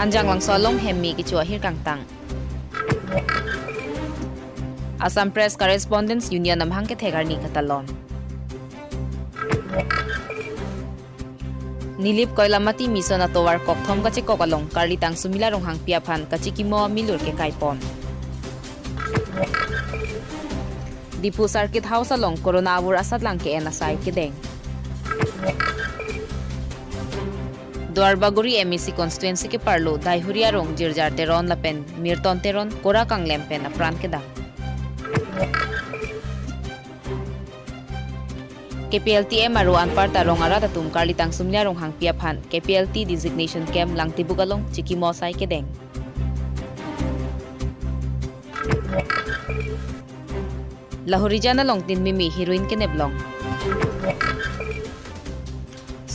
Hanjang lang solong hemmi kichua hir kangtang. Assam Press Correspondents Union namhang ke thegarni katalon. Nilip koilamati mission atowar kokthom kachi kokalong karlitang sumila ronghang piaphan kachi kimo milur ke kaipon. Dipu Circuit House along corona awur asat lang ke enasai kedeng. Dwarbaguri MEC constituency ke parlo daihuria rong jirjar teron lapen mirton teron kora kang lempen apran keda. KPLT maru anpar tarong arata tum karlitang sumlia rong hang piaphan KPLT designation camp lang tibugalong chikimo sai kedeng. Lahorijana long tin mimi heroin ke neblong.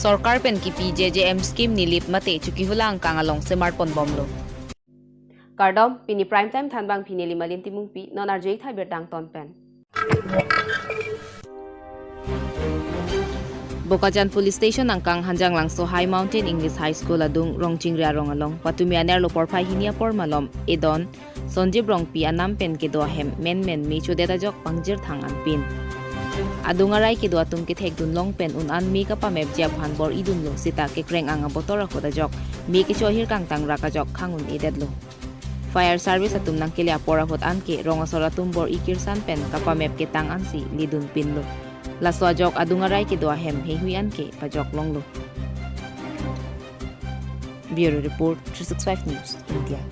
Sarkar pen ki PJJM scheme nilip mate chuki hulang kangalong smartphone bomlo. Kardom pini prime time thanbang pinili malin timung pi non arjei thai bertang ton pen. Bokajan Police Station angkang hanjang langso High Mountain English High School adung rongching ria rongalong patumianer lo porpai hinia por malom edon sonjib rong pi anam pen ke do hem men mi chodeta jok pangjir thang an pin. Adungaray ki dua tum ki thek dun long pen un an mi ka pamep jia phan bor idun lo sita ke kreng anga botora khoda jok mi ki chohir kang tang raka jok khangun idet lo. Fire service atum nang kelia pora hot an ke ronga sora tum bor ikirsan pen ka pamep ke tang an si lidun pin lo. Laswa jok adungaray ki dua hem he huyan ke pajok long lo. Bureau Report 365 News India.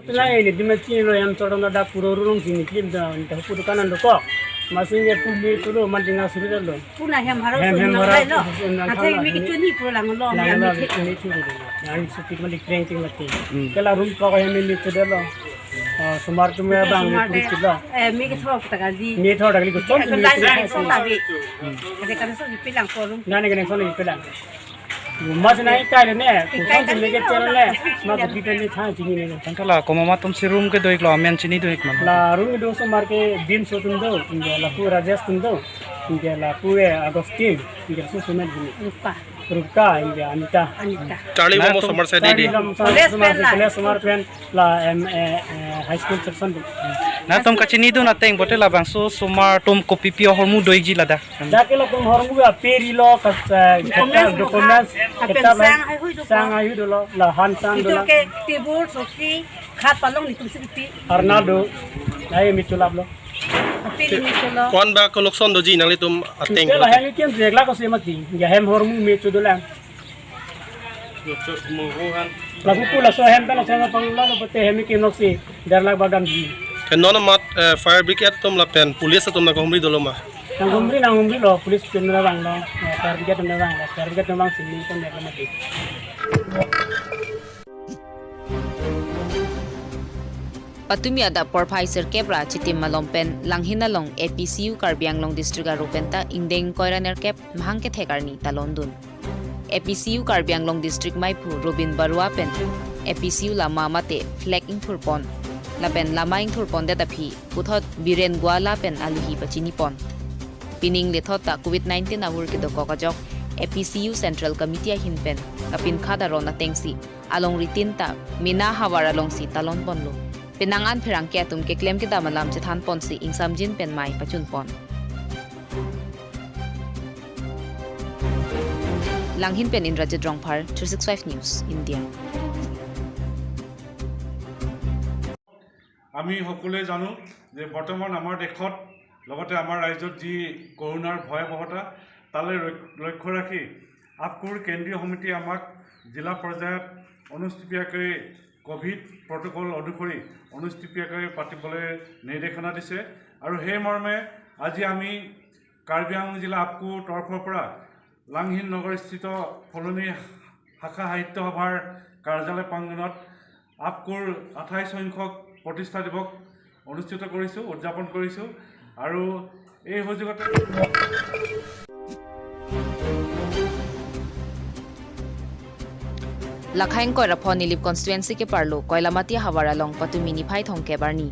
Lai ni dimachi lo yang corong ada pururung sini kim dah entah puru kanan do kok masih ye puli tu lo mandinga suri lo puna hem harus lo atau mi kitu ni puru lang lo ni tu lo yang supi mali kreng ting mati kala room ko hem ni tu lo sumar tu me bang ni tu lo mi kitu apa tak gaji ni thoda kali ko ton ni so tabi kade kan so ni pilang korum nane kene so ni pelang mas nai kai ne ko ton ni ke channel ne ma ko pipe ni tha chini ne Tangkala komama tum si room ke doik lo amen chini doik man. La room do so mar ke din so tundo inge la pu rajas tundo inge la pu agustin inge so sumet ni ruka inge anita Charlie mo somar sa didi. Somar pen la high school section Na tom kachini do na teng bote la bang so somar tom kopi pio hormu doik ji lada. jaake lo tum hormu a peri lo documents sang ayu do lo la han sang do itu la ke tibur sofi khat palong ni tum sipi arnado ai mi chulap lo pili ni cholo Kon ba ko lokson do ji nang litum ateng. la hang kiam regla ko se mati ya hem hormu mi chu do la la ku la so hem ta sa pang la lo pate hem ki noksi dar la bagam ji Kenon mat fire brigade tum la pen police tum na komri do lo ma. nang umri lo police pen na bang lo target na bang lo target na bang sini ko na mati Patumi Adap porpai serkepra chitim malompen langhinalong APCU Karbi Anglong district arupenta indeng koiraner kep mahang ke thekarni talondun. APCU Karbi Anglong district maipu Robin Barua pen APCU lama mate flag ing thurpon lapen lama ing thurpon data phi puthot biren gwala pen aluhi pachini pon. Pining lethota COVID-19 awur ke doko kajok APCU Central Committee hinpen kapin khada rona tengsi along ritinta mina hawara long si talon ponlo. Pinangan pirang kaya tum ke claim kita malam cethan pon si ingsam jin pen mai pachun pon. Langhin pen in Rajat Rongphar 365 News India. আমি সকলোৱে জানো যে বৰ্তমান আমাৰ দেশত লগতে আমাৰ ৰাজ্যত যি কৰোনাৰ ভয়াৱহতা তালৈ লক্ষ্য ৰাখি আপকুৰ কেন্দ্ৰীয় সমিতি আমাক জিলা পৰ্যায়ত অনুষ্ঠিতভাৱে কোভিড প্ৰটকল অনুসৰি অনুষ্ঠিতভাৱে পাতিবলৈ নিৰ্দেশনা দিছে আৰু সেই মৰ্মে আজি আমি কাৰ্বি আংলং জিলা আপকুৰ তৰফৰ পৰা লাংহিন নগৰস্থিত ফলনি শাখা সাহিত্য সভাৰ কাৰ্যালয় প্ৰাংগণত আপকুৰ 28 সংখ্যক প্ৰতিষ্ঠা দিৱস অনুষ্ঠিত কৰিছোঁ উদযাপন কৰিছোঁ আৰু এই সুযোগতে Lakhain ko rapon nilip constituency ke parlo koilamati hawara long patumi Niphai thongke barni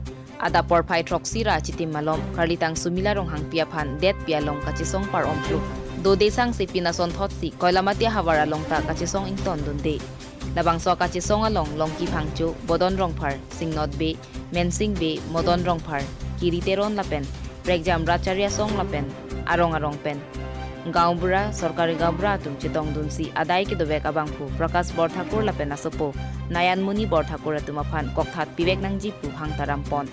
Adap porpai troxira chitim malom karlitang sumila rong hang piaphan det pialong kachisong par omplu do de sang si pinason thot si koilamatia hawara long ta kachisong ington dun de labang so kachisong along longki phangchu bodon rongphar singnot be mensing be modon rongphar kiriteron lapen breakjam racharya song lapen arong pen গাঁওবুঢ়া চৰকাৰী গাঁওবুঢ়া তুম চিতং দুনচি আদায় কি দবে কাবাংফু প্ৰকাশ বৰঠাকুৰ লাপে নাচপো নায়ানমুনি বৰঠাকুৰ তুমাফান ককথাত বিবেক নাংজি পু হাংতাৰাম পন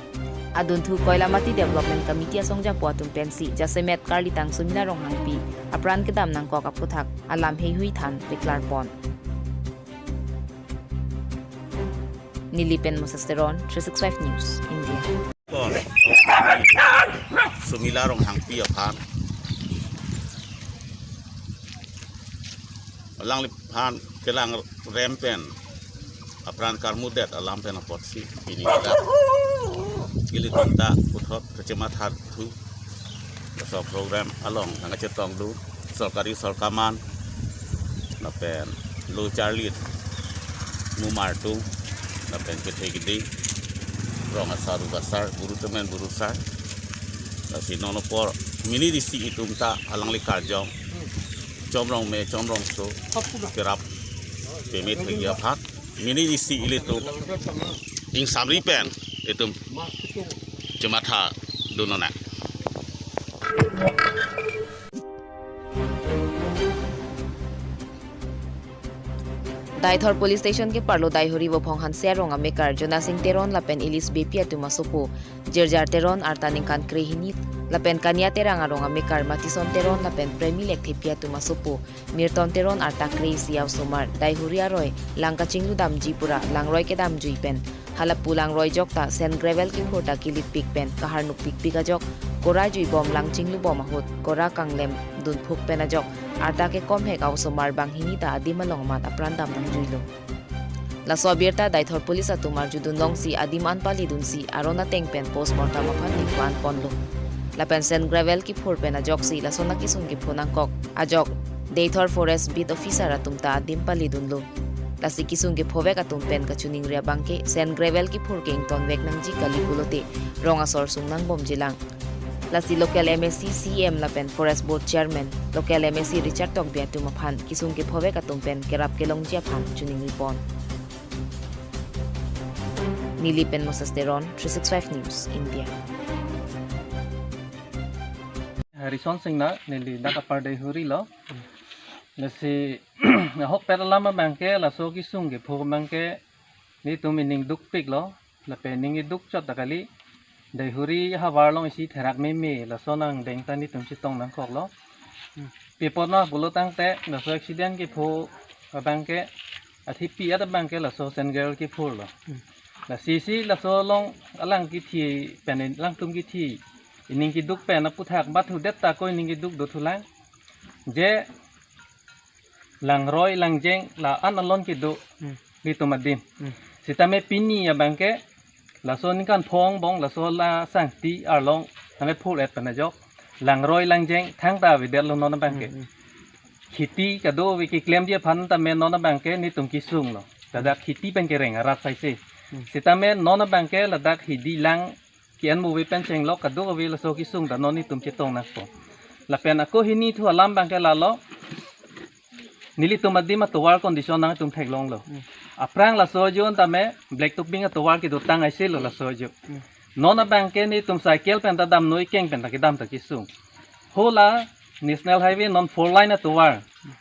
আদুনথু কয়লামাটি development committee সংজা পোৱাতুম pansy জাসেমেট curly তাং সুমিনা ৰং হাংপি আপ্ৰাণ কেদাম নাং কক আপুথাক আলাম হেই হুই থান পেকলাৰ পন নীলিপেন মসেস্তেৰন 365 news India সুমিলা wrong হাংপি Affan lang lipan kelang rempen apran karmudet alam pen apotsi ini ada gili tinta puthot kecamatan thu so program along ang cetong du sorkari sorkaman na pen lu charlie numar tu na pen kethe gidi rong asaru basar guru temen guru sar na sinono por mini disi itumta alang likar jong chomrong me chomrong so kerap pemit lagi apa mini isi itu ing samri pen itu cemata dunona Daithor Police Station ke parlo daihori wo phonghan serong amekar Jona Singh Teron lapen Ilis Bepia tumasopo Jerjar Teron artaning kan krehini lapen kania terang arong amekar Matison Teron lapen Premi Lekthepia tumasopo Mirton Teron arta krei siaw somar daihori aroy langka chinglu dam jipura langroy ke dam juipen halapu langroy jokta sen gravel ki phota kilit pik pen kaharnuk pik pika jok kora jui bom lang chinglu bom ahot kora kanglem dun phuk pena jok arta ke kom hek aw somar banghini ta adimalong mat aprandam nang juilo la Abirta Daithor Police atumar judun longsi adiman pali dunsi arona tengpen postmortem aphan nikwan ponlo la pensen gravel ki phur pena joksi la sona ki sung ki phonang kok ajok Daithor Forest Beat Officer atumta adim pali dunlo la siki sung ki phove ka tumpen ka chuning ria bangke sen gravel ki phur ke ington vek nang ji kali pulote ronga sor sung nang bom jilang Lasi local MSC CM lapen Forest Board Chairman local MSC Richard Tokbia tumaphan kisung ke phove ka tumpen kerap kelong jia phan chuning ripon Nilipen Mosasteron 365 News India Harrison Singh na nili nakapar daihori lo lasi hok perlama bangke laso kisung ke phog bangke ni tumining duk pik lo la pening duk chot takali daihuri hawar long isi therak me la sonang deng tani tum chitong nang khok lo pipona bulotang te la so accident ki pho bangke athi pi ada bangke la so sen girl ki phur lo la sisi la so long alang ki thi pen lang tum ki thi ining ki duk pen apu thak bat hu det ta ko ining ki duk do thulang je lang roy lang jeng la an alon ki do li tumadim sitame pini ya bangke la so ni kan phong bong la so la sang ti arlong hame phul et panajok lang roy lang jeng thang ta vi del no na bangke khiti ka do vi ki claim dia phan ta men no na bangke ni tum ki sung lo dadak khiti pen ke reng arat sai se sita men no na bangke la dak hi di lang ki an mu vi pen cheng lo ka do vi la so ki sung da no ni tum chi tong na ko la pen ako hini thu alam bangke la lo nili tumadi ma towar condition na tum thek long lo aprang la sojo tame black tuping towar ki dutang ai selo la sojo nona banke ni tum cycle pen ta dam noi keng pen ta ki dam ta ki sung hola national highway non 4 line towar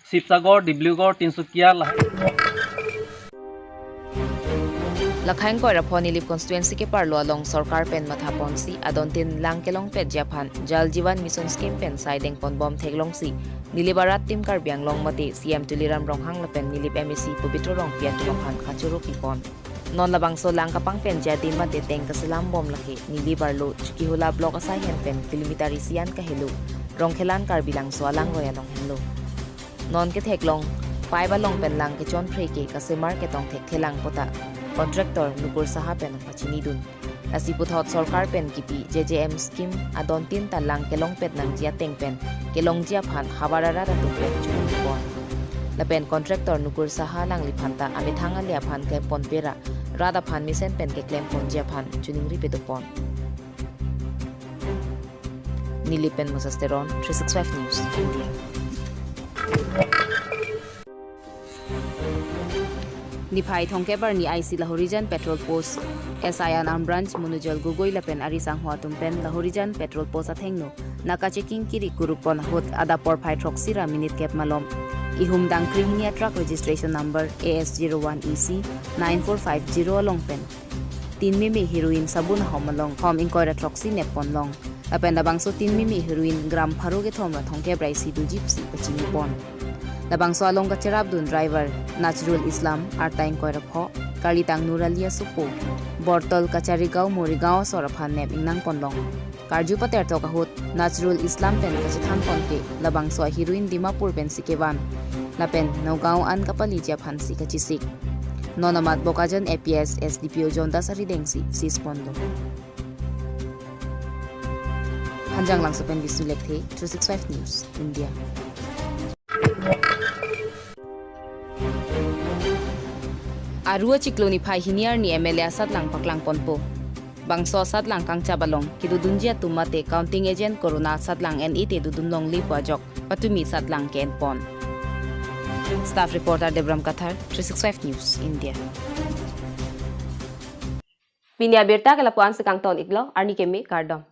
sipsagor diblugar tinsukia la Lakhain ko rapon nilip constituency ke parlo along sarkar pen mathapon si adontin langkelong pet japan jal jiwan mission scheme pen sideng pon bom theglong si nilibarat tim Karbi Anglong mate CM tuliram ronghang lapen nilip MSC pubitro rong pia tumaphan khachuro pipon non labang so lang kapang pen jadi mate teng kasalam bom lakhe nilibarlo chuki hola block asai hen pen kilometer isian ka helu rongkhelan Karbi lang so alang royalong henlo non ke theglong paiba long pen lang ke chon phrei ke kasemar ke tong thek thelang pota Contractor Nukur Saha pen pachini dun asi puthot sarkar pen kipi JJM scheme adon tin ta lang kelong pet nang jia teng pen kelong jia phan hawarara ra tu pen chun pon la pen contractor Nukur Saha lang li phan ta ami thanga lia phan ke pon pera rada phan misen pen ke claim pon jia phan chuning ri pe tu pon Nilipen Mosasteron 365 News India Niphai thongkebar ni IC Lahorijan Petrol Post SIN Arm Branch Munujal Gugoi lapen arisang hua tumpen Lahorijan Petrol Post athengno naka checking kiri kurupon hot Adapor phai troxira minute cap malom ihum dang krihinia truck registration number AS01EC 9450 along pen tin mimi heroin sabun homalong hom inkoira troxi nepon long lapen labangso tin mimi heroin gram pharoge thomra thongkebrai sidu gypsy pachimi pon labangso along ka cherabdun driver Najrul Islam artain koira pho Kalitang Nuralia Supo Bortol Kacharigao Morigao Soraphan nep ingnang ponlong Karju pater to kahut Najrul Islam pen kachitham ponke labangso heroin Dimapur pen sikewan lapen Nogao an kapali ja phansi kachisik nonamat bokajan APS SDPO Jonda Saridengsi sispondo Hanjang lang sopen bisu lekhe 365 News India Arua cikloni phai hiniar ni MLA satlang paklang ponpo bangso satlang kangcha balong kidu dunjia tumate counting agent corona satlang NET dudunlong li pajok patumi satlang ken pon staff reporter Debram Kathar 365 News India Pinya Abirta kalapuan sa kangton iglo arni kemi kardom